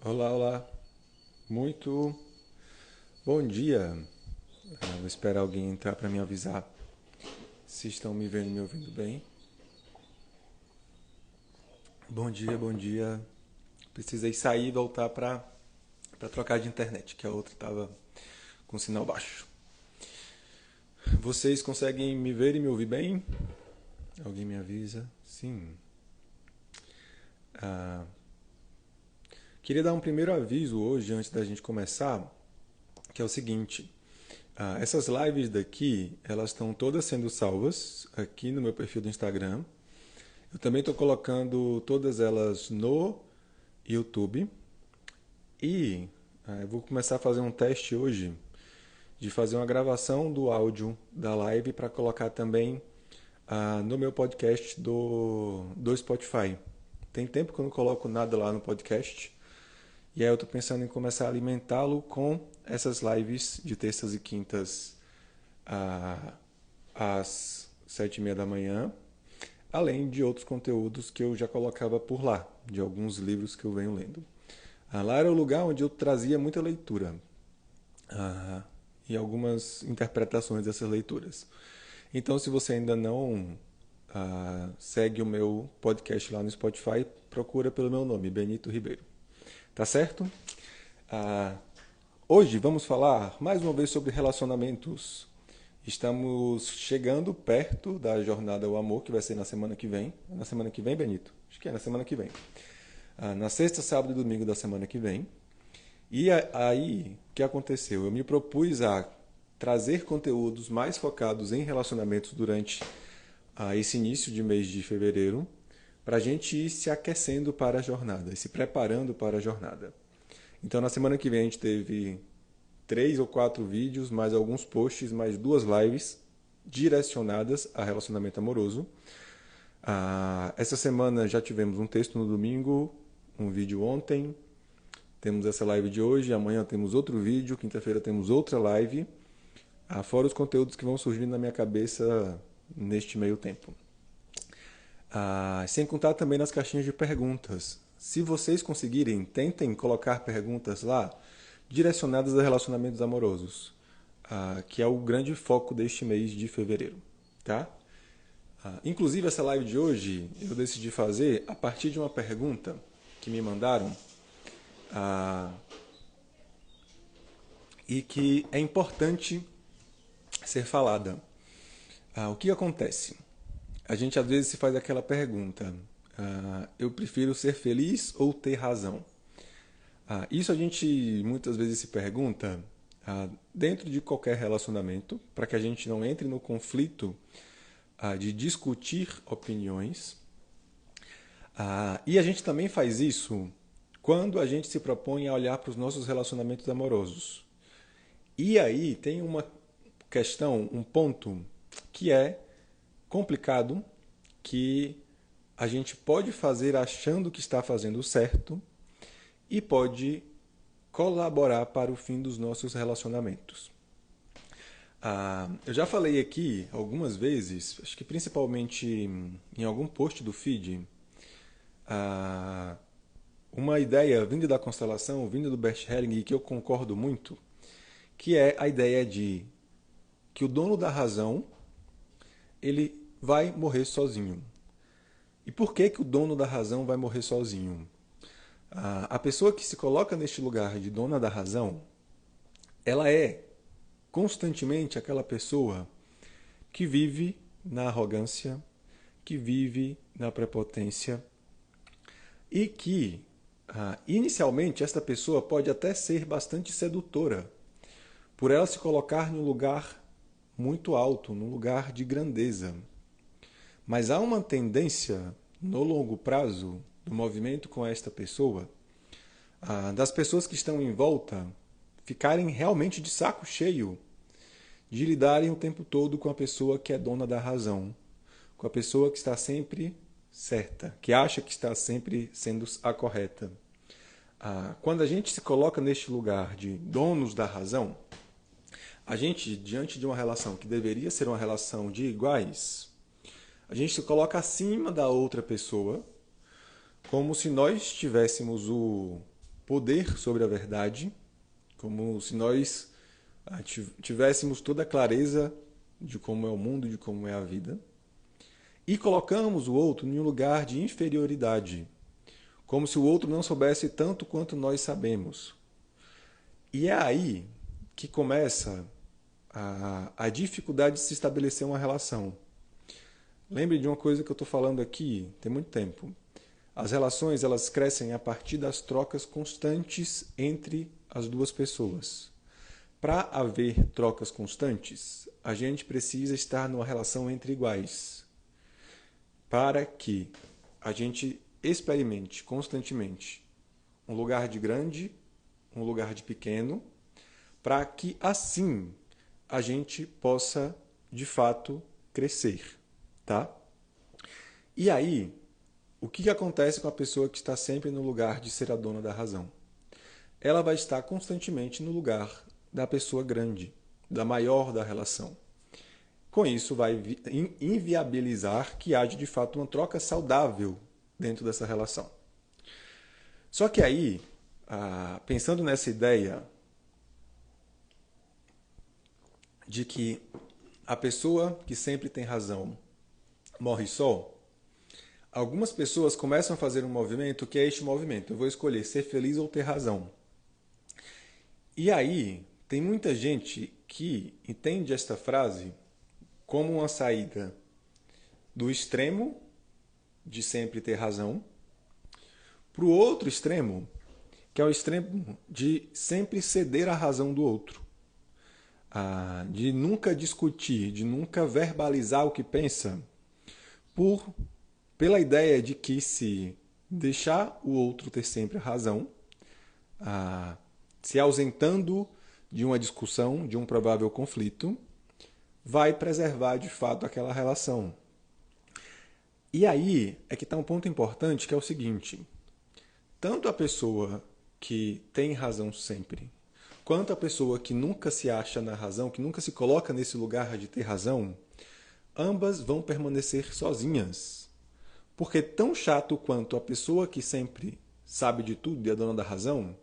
Olá, olá. Muito bom dia. Vou esperar alguém entrar para me avisar se estão me vendo e me ouvindo bem. Bom dia, bom dia. Precisei sair e voltar para trocar de internet, que a outra estava com sinal baixo. Vocês conseguem me ver e me ouvir bem? Alguém me avisa? Sim. Ah, Queria dar um primeiro aviso hoje, antes da gente começar, que é o seguinte. Essas lives daqui, elas estão todas sendo salvas aqui no meu perfil do Instagram. Eu também estou colocando todas elas no YouTube. E eu vou começar a fazer um teste hoje de fazer uma gravação do áudio da live para colocar também no meu podcast do Spotify. Tem tempo que eu não coloco nada lá no podcast. E aí eu estou pensando em começar a alimentá-lo com essas lives de terças e quintas ah, às 7:30 da manhã, além de outros conteúdos que eu já colocava por lá, de alguns livros que eu venho lendo. Lá era o lugar onde eu trazia muita leitura ah, e algumas interpretações dessas leituras. Então, se você ainda não segue o meu podcast lá no Spotify, procura pelo meu nome, Benito Ribeiro. Tá certo? Ah, Hoje vamos falar mais uma vez sobre relacionamentos. Estamos chegando perto da Jornada ao Amor, que vai ser na semana que vem. Na semana que vem, Benito? Acho que é na semana que vem. Na sexta, sábado e domingo da semana que vem. E aí, o que aconteceu? Eu me propus a trazer conteúdos mais focados em relacionamentos durante esse início de mês de fevereiro, para a gente ir se aquecendo para a jornada, e se preparando para a jornada. Então, na semana que vem, a gente teve 3 ou 4 vídeos, mais alguns posts, mais 2 lives direcionadas a relacionamento amoroso. Essa semana já tivemos um texto no domingo, um vídeo ontem, temos essa live de hoje, amanhã temos outro vídeo, quinta-feira temos outra live, fora os conteúdos que vão surgindo na minha cabeça neste meio tempo. Sem contar também nas caixinhas de perguntas. Se vocês conseguirem, tentem colocar perguntas lá direcionadas a relacionamentos amorosos, que é o grande foco deste mês de fevereiro. Tá? Inclusive, essa live de hoje eu decidi fazer a partir de uma pergunta que me mandaram e que é importante ser falada. O que acontece? A gente às vezes se faz aquela pergunta: eu prefiro ser feliz ou ter razão? Isso a gente muitas vezes se pergunta dentro de qualquer relacionamento, para que a gente não entre no conflito de discutir opiniões. E a gente também faz isso quando a gente se propõe a olhar para os nossos relacionamentos amorosos. E aí tem uma questão, um ponto que é complicado, que a gente pode fazer achando que está fazendo certo e pode colaborar para o fim dos nossos relacionamentos. Eu já falei aqui algumas vezes, acho que principalmente em algum post do feed, uma ideia vinda da constelação, vinda do Bert Helling, e que eu concordo muito, que é a ideia de que o dono da razão ele vai morrer sozinho. E por que que o dono da razão vai morrer sozinho? A pessoa que se coloca neste lugar de dona da razão, ela é constantemente aquela pessoa que vive na arrogância, que vive na prepotência e que, inicialmente, esta pessoa pode até ser bastante sedutora, por ela se colocar num lugar muito alto, num lugar de grandeza. Mas há uma tendência, no longo prazo, do movimento com esta pessoa, das pessoas que estão em volta ficarem realmente de saco cheio de lidarem o tempo todo com a pessoa que é dona da razão, com a pessoa que está sempre certa, que acha que está sempre sendo a correta. Quando a gente se coloca neste lugar de donos da razão, a gente, diante de uma relação que deveria ser uma relação de iguais, a gente se coloca acima da outra pessoa, como se nós tivéssemos o poder sobre a verdade, como se nós tivéssemos toda a clareza de como é o mundo, de como é a vida, e colocamos o outro em um lugar de inferioridade, como se o outro não soubesse tanto quanto nós sabemos. E é aí que começa a dificuldade de se estabelecer uma relação. Lembre de uma coisa que eu estou falando aqui tem muito tempo. As relações elas crescem a partir das trocas constantes entre as duas pessoas. Para haver trocas constantes, a gente precisa estar numa relação entre iguais. Para que a gente experimente constantemente um lugar de grande, um lugar de pequeno, para que assim a gente possa, de fato, crescer, tá? E aí, o que acontece com a pessoa que está sempre no lugar de ser a dona da razão? Ela vai estar constantemente no lugar da pessoa grande, da maior da relação. Com isso, vai inviabilizar que haja, de fato, uma troca saudável dentro dessa relação. Só que aí, pensando nessa ideia de que a pessoa que sempre tem razão morre só, algumas pessoas começam a fazer um movimento que é este movimento. Eu vou escolher ser feliz ou ter razão. E aí, tem muita gente que entende esta frase como uma saída do extremo de sempre ter razão para o outro extremo, que é o extremo de sempre ceder à razão do outro. De nunca discutir, de nunca verbalizar o que pensa, pela ideia de que se deixar o outro ter sempre a razão, se ausentando de uma discussão, de um provável conflito, vai preservar de fato aquela relação. E aí é que está um ponto importante, que é o seguinte: tanto a pessoa que tem razão sempre, quanto a pessoa que nunca se acha na razão, que nunca se coloca nesse lugar de ter razão, ambas vão permanecer sozinhas. Porque tão chato quanto a pessoa que sempre sabe de tudo e é dona da razão,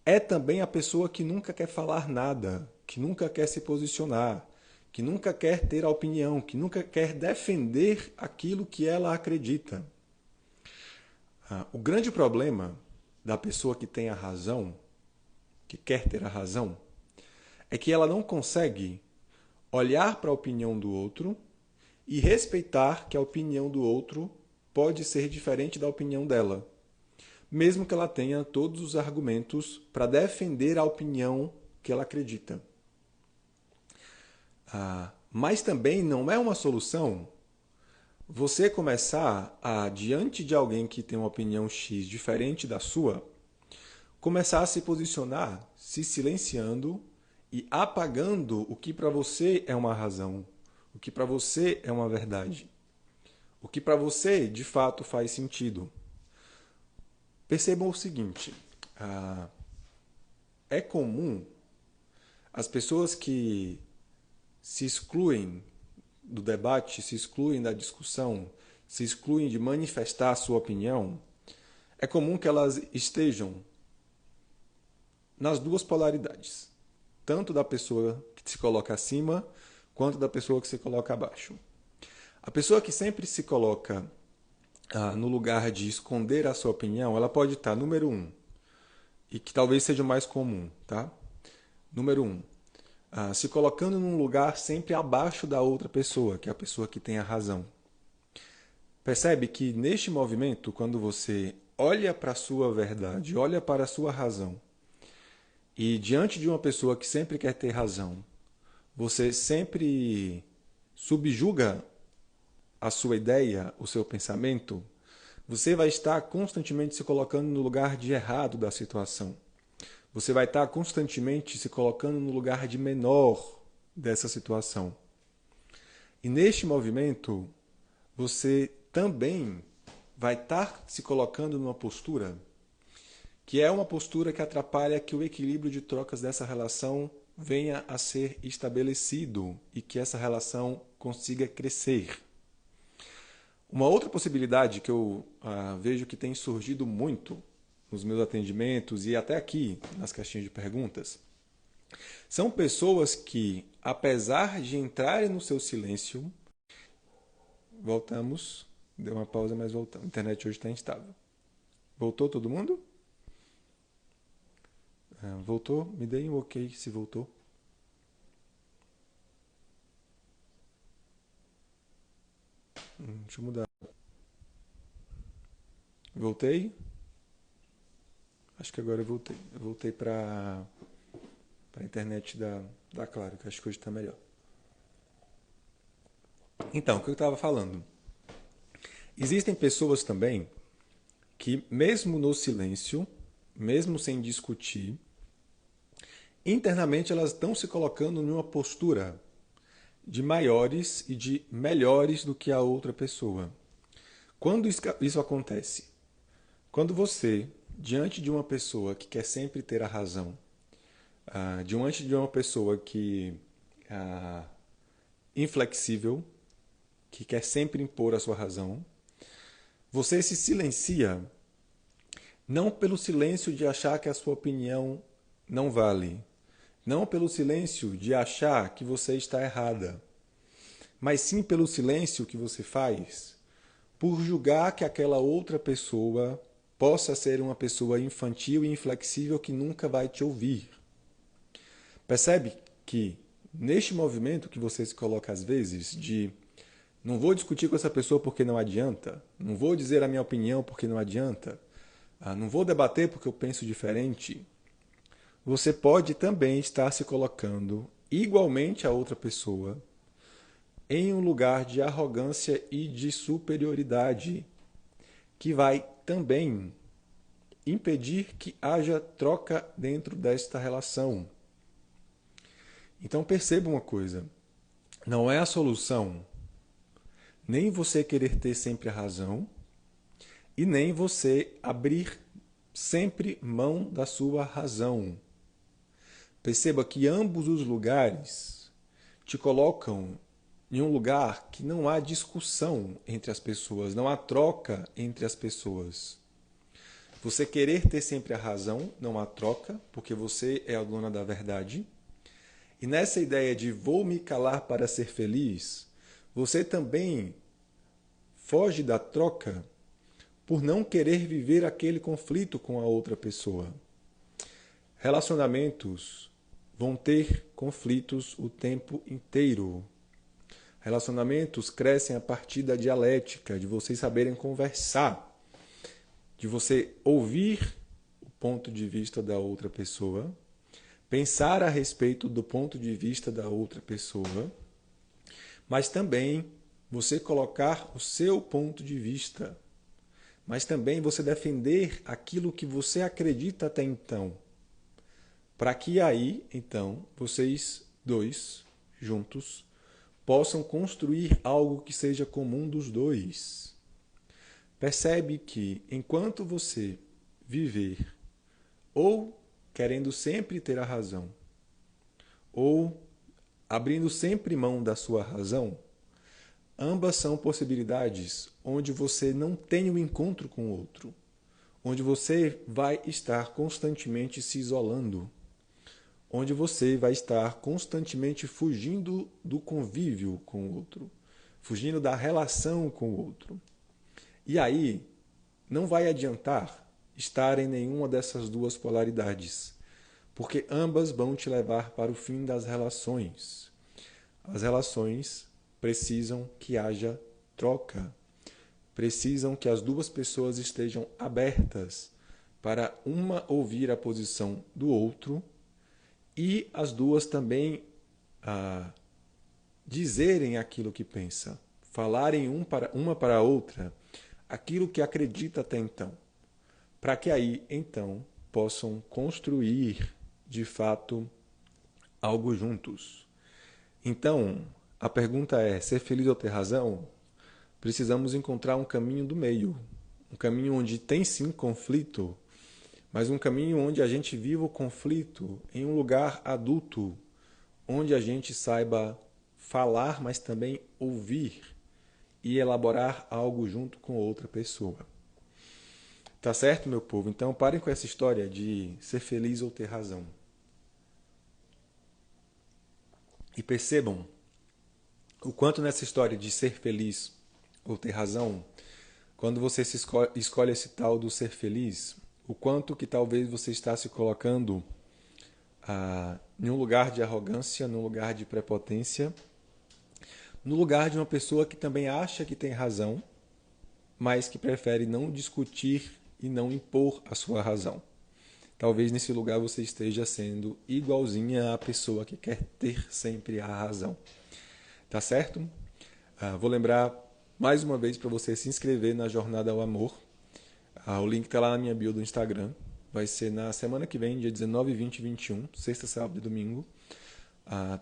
é também a pessoa que nunca quer falar nada, que nunca quer se posicionar, que nunca quer ter a opinião, que nunca quer defender aquilo que ela acredita. O grande problema da pessoa que tem a razão, que quer ter a razão, é que ela não consegue olhar para a opinião do outro e respeitar que a opinião do outro pode ser diferente da opinião dela, mesmo que ela tenha todos os argumentos para defender a opinião que ela acredita. Mas também não é uma solução você começar diante de alguém que tem uma opinião X diferente da sua, começar a se posicionar, se silenciando e apagando o que para você é uma razão, o que para você é uma verdade, o que para você de fato faz sentido. Percebam o seguinte: é comum as pessoas que se excluem do debate, se excluem da discussão, se excluem de manifestar a sua opinião, é comum que elas estejam nas duas polaridades, tanto da pessoa que se coloca acima, quanto da pessoa que se coloca abaixo. A pessoa que sempre se coloca no lugar de esconder a sua opinião, ela pode estar, número 1, e que talvez seja o mais comum, tá? Número 1, se colocando num lugar sempre abaixo da outra pessoa, que é a pessoa que tem a razão. Percebe que neste movimento, quando você olha para a sua verdade, olha para a sua razão, e diante de uma pessoa que sempre quer ter razão, você sempre subjuga a sua ideia, o seu pensamento, você vai estar constantemente se colocando no lugar de errado da situação. Você vai estar constantemente se colocando no lugar de menor dessa situação. E neste movimento, você também vai estar se colocando numa postura que é uma postura que atrapalha que o equilíbrio de trocas dessa relação venha a ser estabelecido e que essa relação consiga crescer. Uma outra possibilidade que eu vejo que tem surgido muito nos meus atendimentos e até aqui nas caixinhas de perguntas, são pessoas que, apesar de entrarem no seu silêncio, voltamos, deu uma pausa, mas voltamos. A internet hoje está instável. Voltou todo mundo? Voltou? Me deem um ok se voltou. Deixa eu mudar. Voltei? Acho que agora eu voltei. Eu voltei para a internet da Claro, que acho que hoje está melhor. Então, o que eu estava falando? Existem pessoas também que, mesmo no silêncio, mesmo sem discutir, internamente elas estão se colocando numa postura de maiores e de melhores do que a outra pessoa. Quando isso acontece? Quando você, diante de uma pessoa que quer sempre ter a razão, diante de uma pessoa que inflexível, que quer sempre impor a sua razão, você se silencia, não pelo silêncio de achar que a sua opinião não vale, não pelo silêncio de achar que você está errada, mas sim pelo silêncio que você faz por julgar que aquela outra pessoa possa ser uma pessoa infantil e inflexível que nunca vai te ouvir. Percebe que neste movimento que você se coloca às vezes de não vou discutir com essa pessoa porque não adianta, não vou dizer a minha opinião porque não adianta, não vou debater porque eu penso diferente, você pode também estar se colocando igualmente a outra pessoa em um lugar de arrogância e de superioridade, que vai também impedir que haja troca dentro desta relação. Então perceba uma coisa, não é a solução nem você querer ter sempre a razão e nem você abrir sempre mão da sua razão. Perceba que ambos os lugares te colocam em um lugar que não há discussão entre as pessoas, não há troca entre as pessoas. Você querer ter sempre a razão, não há troca, porque você é a dona da verdade. E nessa ideia de vou me calar para ser feliz, você também foge da troca por não querer viver aquele conflito com a outra pessoa. Relacionamentos vão ter conflitos o tempo inteiro. Relacionamentos crescem a partir da dialética, de vocês saberem conversar, de você ouvir o ponto de vista da outra pessoa, pensar a respeito do ponto de vista da outra pessoa, mas também você colocar o seu ponto de vista, mas também você defender aquilo que você acredita até então, para que aí, então, vocês dois, juntos, possam construir algo que seja comum dos dois. Percebe que, enquanto você viver ou querendo sempre ter a razão, ou abrindo sempre mão da sua razão, ambas são possibilidades onde você não tem um encontro com o outro, onde você vai estar constantemente se isolando, onde você vai estar constantemente fugindo do convívio com o outro, fugindo da relação com o outro. E aí, não vai adiantar estar em nenhuma dessas duas polaridades, porque ambas vão te levar para o fim das relações. As relações precisam que haja troca, precisam que as duas pessoas estejam abertas para uma ouvir a posição do outro e as duas também dizerem aquilo que pensa, falarem uma para a outra aquilo que acredita até então, para que aí, então, possam construir, de fato, algo juntos. Então, a pergunta é, ser feliz ou ter razão? Precisamos encontrar um caminho do meio, um caminho onde tem sim conflito, mas um caminho onde a gente viva o conflito em um lugar adulto, onde a gente saiba falar, mas também ouvir e elaborar algo junto com outra pessoa. Tá certo, meu povo? Então parem com essa história de ser feliz ou ter razão. E percebam o quanto nessa história de ser feliz ou ter razão, quando você escolhe esse tal do ser feliz, o quanto que talvez você está se colocando em um lugar de arrogância, num lugar de prepotência, no lugar de uma pessoa que também acha que tem razão, mas que prefere não discutir e não impor a sua razão. Talvez nesse lugar você esteja sendo igualzinha à pessoa que quer ter sempre a razão. Tá certo? Vou lembrar mais uma vez para você se inscrever na Jornada ao Amor. O link está lá na minha bio do Instagram. Vai ser na semana que vem, dia 19, 20 e 21, sexta, sábado e domingo.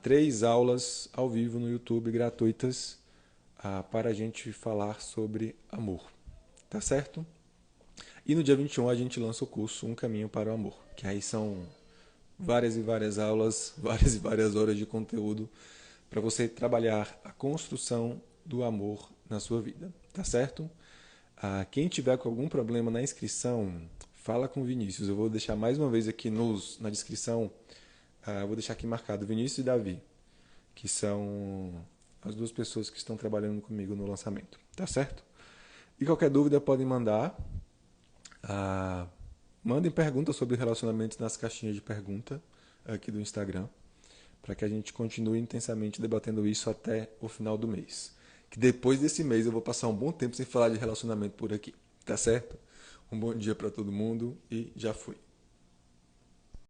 3 aulas ao vivo no YouTube gratuitas para a gente falar sobre amor. Tá certo? E no dia 21 a gente lança o curso Um Caminho para o Amor, que aí são várias e várias aulas, várias e várias horas de conteúdo para você trabalhar a construção do amor na sua vida, tá certo? Quem tiver com algum problema na inscrição, fala com o Vinícius. Eu vou deixar mais uma vez aqui na descrição, eu vou deixar aqui marcado Vinícius e Davi, que são as duas pessoas que estão trabalhando comigo no lançamento, tá certo? E qualquer dúvida podem mandar. Mandem perguntas sobre relacionamentos nas caixinhas de pergunta aqui do Instagram, para que a gente continue intensamente debatendo isso até o final do mês. Que depois desse mês eu vou passar um bom tempo sem falar de relacionamento por aqui, tá certo? Um bom dia para todo mundo e já fui.